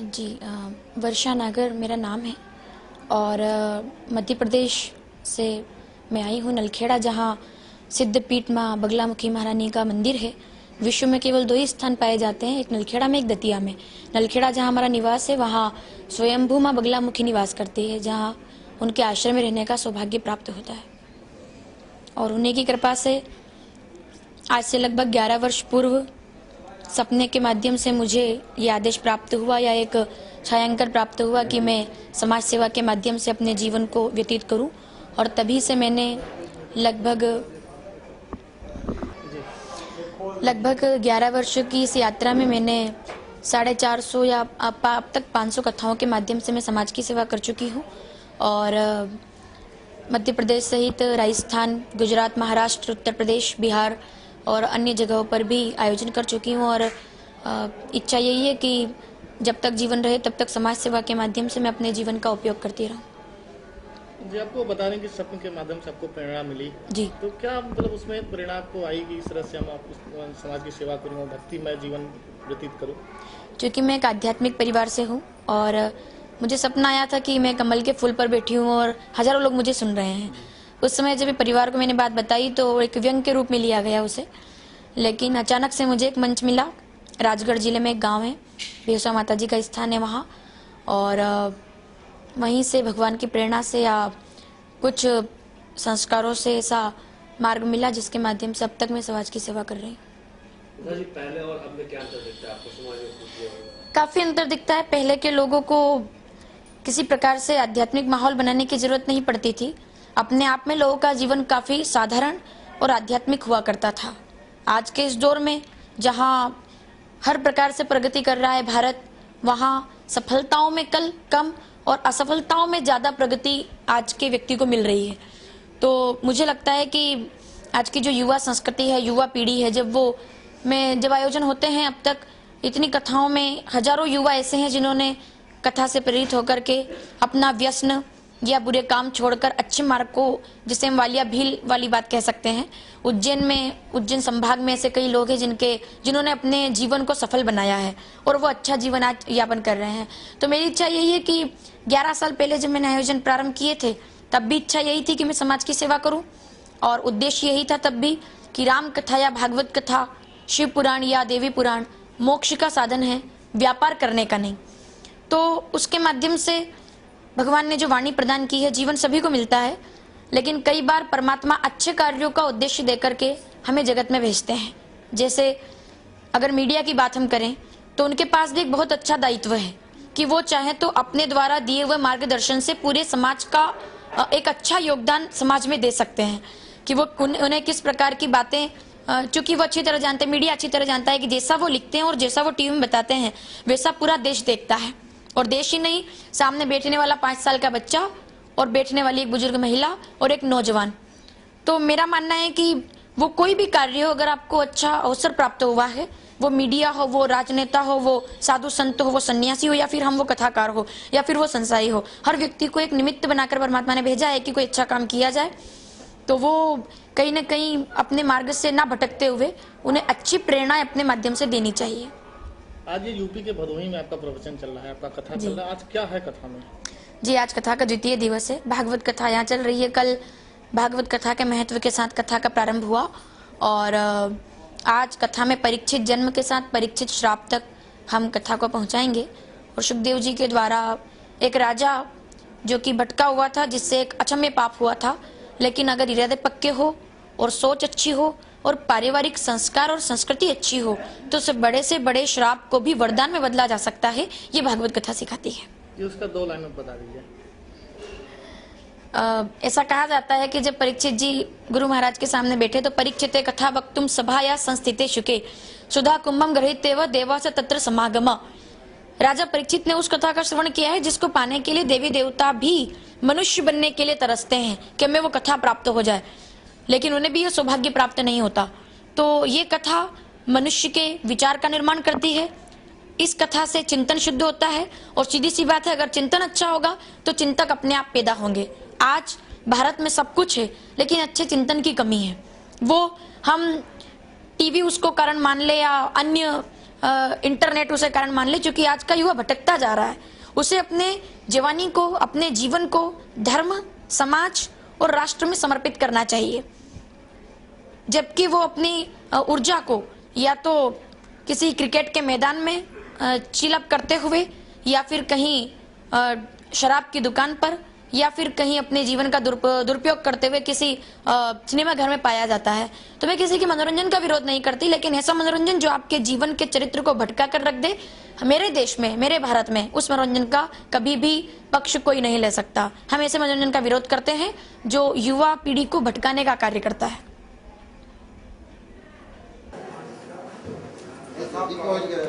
जी वर्षा नागर मेरा नाम है और मध्य प्रदेश से मैं आई हूँ नलखेड़ा, जहाँ सिद्धपीठ माँ बगलामुखी महारानी का मंदिर है। विश्व में केवल 2 ही स्थान पाए जाते हैं, एक नलखेड़ा में, एक दतिया में। नलखेड़ा जहाँ हमारा निवास है, वहाँ स्वयंभू माँ बगलामुखी निवास करती है, जहाँ उनके आश्रम में रहने का सौभाग्य प्राप्त होता है। और उन्हीं की कृपा से आज से लगभग 11 वर्ष पूर्व सपने के माध्यम से मुझे ये आदेश प्राप्त हुआ, या एक छायांकन प्राप्त हुआ कि मैं समाज सेवा के माध्यम से अपने जीवन को व्यतीत करूं। और तभी से मैंने लगभग 11 वर्षों की इस यात्रा में मैंने 450 या अब तक 500 कथाओं के माध्यम से मैं समाज की सेवा कर चुकी हूं। और मध्य प्रदेश सहित राजस्थान, गुजरात, महाराष्ट्र, उत्तर प्रदेश, बिहार और अन्य जगहों पर भी आयोजन कर चुकी हूँ। और इच्छा यही है कि जब तक जीवन रहे तब तक समाज सेवा के माध्यम से मैं अपने जीवन का उपयोग करती रहूँ। जी, आपको बता रहे हैं कि सपने के माध्यम से आपको प्रेरणा मिली जी, तो क्या मतलब उसमें प्रेरणा आपको आई कि इस तरह से हम समाज की सेवा करूँ, भक्तिमय जीवन व्यतीत करूँ? क्योंकि मैं एक आध्यात्मिक परिवार से हूँ और मुझे सपना आया था कि मैं कमल के फूल पर बैठी हूँ और हजारों लोग मुझे सुन रहे हैं। उस समय जब परिवार को मैंने बात बताई तो एक व्यंग के रूप में लिया गया उसे, लेकिन अचानक से मुझे एक मंच मिला। राजगढ़ जिले में एक गांव है, बेहसा माता जी का स्थान है वहाँ, और वहीं से भगवान की प्रेरणा से या कुछ संस्कारों से ऐसा मार्ग मिला जिसके माध्यम से अब तक मैं समाज की सेवा कर रही हूँ। जी, पहले और अब में क्या अंतर दिखता है आपको समाज में? काफ़ी अंतर दिखता है। पहले के लोगों को किसी प्रकार से आध्यात्मिक माहौल बनाने की जरूरत नहीं पड़ती थी। अपने आप में लोगों का जीवन काफ़ी साधारण और आध्यात्मिक हुआ करता था। आज के इस दौर में जहाँ हर प्रकार से प्रगति कर रहा है भारत, वहाँ सफलताओं में कम और असफलताओं में ज़्यादा प्रगति आज के व्यक्ति को मिल रही है। तो मुझे लगता है कि आज की जो युवा संस्कृति है, युवा पीढ़ी है, जब आयोजन होते हैं अब तक इतनी कथाओं में हजारों युवा ऐसे हैं जिन्होंने कथा से प्रेरित होकर के अपना व्यसन या बुरे काम छोड़कर अच्छे मार्ग को, जिसे हम वालिया भील वाली बात कह सकते हैं, उज्जैन संभाग में ऐसे कई लोग हैं जिन्होंने अपने जीवन को सफल बनाया है और वो अच्छा जीवन आज यापन कर रहे हैं। तो मेरी इच्छा यही है कि 11 साल पहले जब मैंने आयोजन प्रारंभ किए थे तब भी इच्छा यही थी कि मैं समाज की सेवा करूं, और उद्देश्य यही था तब भी कि राम कथा या भागवत कथा, शिव पुराण या देवी पुराण मोक्ष का साधन है, व्यापार करने का नहीं। तो उसके माध्यम से भगवान ने जो वाणी प्रदान की है, जीवन सभी को मिलता है, लेकिन कई बार परमात्मा अच्छे कार्यों का उद्देश्य देकर के हमें जगत में भेजते हैं। जैसे अगर मीडिया की बात हम करें तो उनके पास भी एक बहुत अच्छा दायित्व है कि वो चाहे तो अपने द्वारा दिए हुए मार्गदर्शन से पूरे समाज का एक अच्छा योगदान समाज में दे सकते हैं, कि वो उन्हें किस प्रकार की बातें, चूंकि वो अच्छी तरह जानते हैं, मीडिया अच्छी तरह जानता है कि जैसा वो लिखते हैं और जैसा वो टीवी में बताते हैं वैसा पूरा देश देखता है। और देश ही नहीं, सामने बैठने वाला 5 साल का बच्चा और बैठने वाली एक बुजुर्ग महिला और एक नौजवान। तो मेरा मानना है कि वो कोई भी कार्य हो, अगर आपको अच्छा अवसर प्राप्त हुआ है, वो मीडिया हो, वो राजनेता हो, वो साधु संत हो, वो सन्यासी हो, या फिर हम वो कथाकार हो, या फिर वो संसारी हो, हर व्यक्ति को एक निमित्त बनाकर परमात्मा ने भेजा है कि कोई अच्छा काम किया जाए। तो वो कहीं ना कहीं अपने मार्ग से ना भटकते हुए उन्हें अच्छी प्रेरणा अपने माध्यम से देनी चाहिए। आज ये यूपी के भदोही में आपका प्रवचन चल रहा है, आपका कथा चल रहा है, आज क्या है कथा में? जी, आज कथा का द्वितीय दिवस है। भागवत कथा यहाँ चल रही है। कल भागवत कथा के महत्व के साथ कथा का प्रारंभ हुआ, और आज कथा में परीक्षित जन्म के साथ परीक्षित श्राप तक हम कथा को पहुँचाएंगे। और सुखदेव जी के द्वारा एक राजा जो कि भटका हुआ था, जिससे एक अक्षम्य पाप हुआ था, लेकिन अगर इरादे पक्के हो और सोच अच्छी हो और पारिवारिक संस्कार और संस्कृति अच्छी हो तो से बड़े श्राप को भी वरदान में बदला जा सकता है, ये भागवत कथा सिखाती है। ये उसका 2 लाइन में बता दीजिए। ऐसा कहा जाता है कि जब परीक्षित जी गुरु महाराज के सामने बैठे तो परीक्षित कथा वक्तुम सभाया संस्थिते शुके सुधा कुंभम गृहीतेव देवास तत्र समागम। राजा परीक्षित ने उस कथा का श्रवण किया है जिसको पाने के लिए देवी देवता भी मनुष्य बनने के लिए तरसते हैं कि हमें वो कथा प्राप्त हो जाए, लेकिन उन्हें भी यह सौभाग्य प्राप्त नहीं होता। तो ये कथा मनुष्य के विचार का निर्माण करती है। इस कथा से चिंतन शुद्ध होता है, और सीधी सी बात है, अगर चिंतन अच्छा होगा तो चिंतक अपने आप पैदा होंगे। आज भारत में सब कुछ है, लेकिन अच्छे चिंतन की कमी है। वो हम टीवी उसको कारण मान ले या अन्य इंटरनेट उसे कारण मान ले, क्योंकि आज का युवा भटकता जा रहा है। उसे अपने जवानी को, अपने जीवन को धर्म, समाज और राष्ट्र में समर्पित करना चाहिए, जबकि वो अपनी ऊर्जा को या तो किसी क्रिकेट के मैदान में चिलअप करते हुए, या फिर कहीं शराब की दुकान पर, या फिर कहीं अपने जीवन का दुरुपयोग करते हुए किसी सिनेमा घर में पाया जाता है। तो मैं किसी के मनोरंजन का विरोध नहीं करती, लेकिन ऐसा मनोरंजन जो आपके जीवन के चरित्र को भटका कर रख दे, मेरे देश में, मेरे भारत में उस मनोरंजन का कभी भी पक्ष कोई नहीं ले सकता। हम ऐसे मनोरंजन का विरोध करते हैं जो युवा पीढ़ी को भटकाने का कार्य करता है। पहुंच गए।